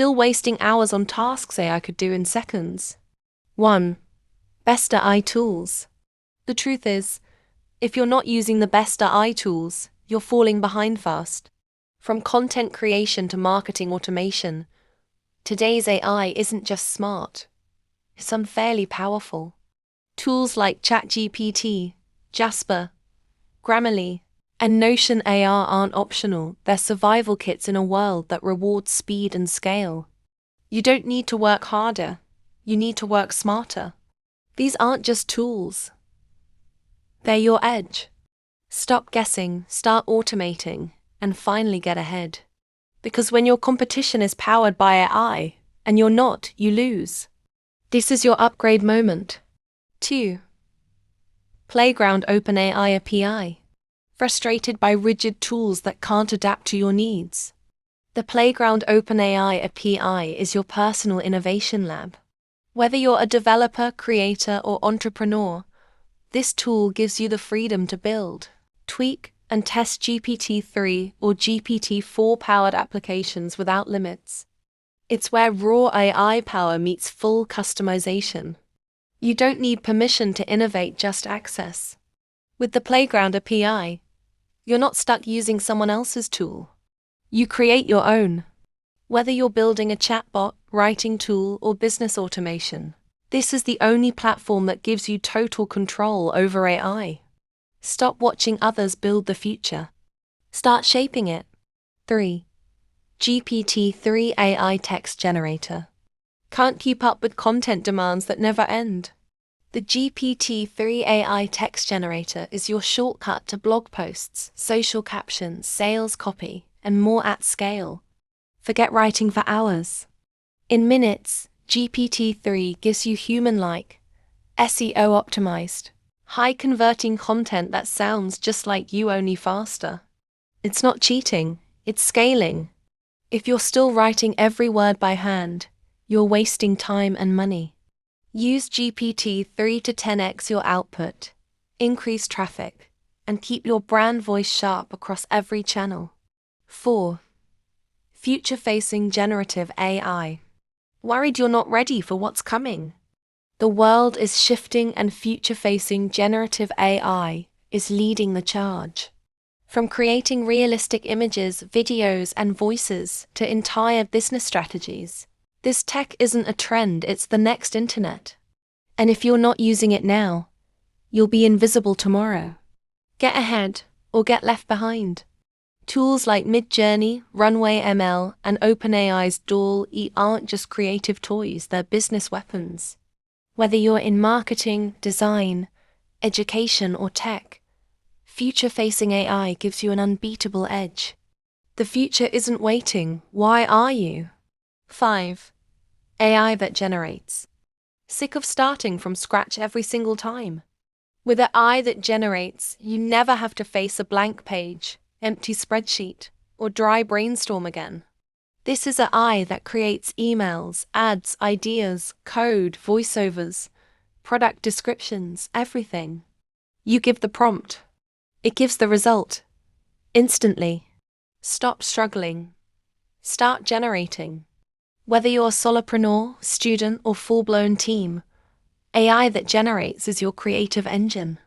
still wasting hours on tasks AI could do in seconds. 1. Best AI tools. The truth is, if you're not using the best AI tools, you're falling behind fast. From content creation to marketing automation, today's AI isn't just smart, it's unfairly powerful. Tools like ChatGPT, Jasper, Grammarly, and Notion AI aren't optional, they're survival kits in a world that rewards speed and scale. You don't need to work harder, you need to work smarter. These aren't just tools, they're your edge. Stop guessing, start automating, and finally get ahead. Because when your competition is powered by AI, and you're not, you lose. This is your upgrade moment. 2. Playground OpenAI API. Frustrated by rigid tools that can't adapt to your needs? The Playground OpenAI API is your personal innovation lab. Whether you're a developer, creator, or entrepreneur, this tool gives you the freedom to build, tweak, and test GPT-3 or GPT-4 powered applications without limits. It's where raw AI power meets full customization. You don't need permission to innovate, just access. With the Playground API, you're not stuck using someone else's tool. You create your own. Whether you're building a chatbot, writing tool, or business automation, this is the only platform that gives you total control over AI. Stop watching others build the future. Start shaping it. 3. GPT-3 AI Text Generator. Can't keep up with content demands that never end? The GPT-3 AI Text Generator is your shortcut to blog posts, social captions, sales copy, and more at scale. Forget writing for hours. In minutes, GPT-3 gives you human-like, SEO-optimized, high-converting content that sounds just like you, only faster. It's not cheating, it's scaling. If you're still writing every word by hand, you're wasting time and money. Use GPT-3 to 10x your output, increase traffic, and keep your brand voice sharp across every channel. 4. Future-facing generative AI. Worried you're not ready for what's coming? The world is shifting, and future-facing generative AI is leading the charge. From creating realistic images, videos, and voices to entire business strategies, this tech isn't a trend, it's the next internet. And if you're not using it now, you'll be invisible tomorrow. Get ahead or get left behind. Tools like Midjourney, Runway ML, and OpenAI's DALL-E aren't just creative toys, they're business weapons. Whether you're in marketing, design, education, or tech, future-facing AI gives you an unbeatable edge. The future isn't waiting, why are you? 5. AI that generates. Sick of starting from scratch every single time? With AI that generates, you never have to face a blank page, empty spreadsheet, or dry brainstorm again. This is AI that creates emails, ads, ideas, code, voiceovers, product descriptions, everything. You give the prompt. It gives the result. Instantly. Stop struggling. Start generating. Whether you're a solopreneur, student, or full-blown team, AI that generates is your creative engine.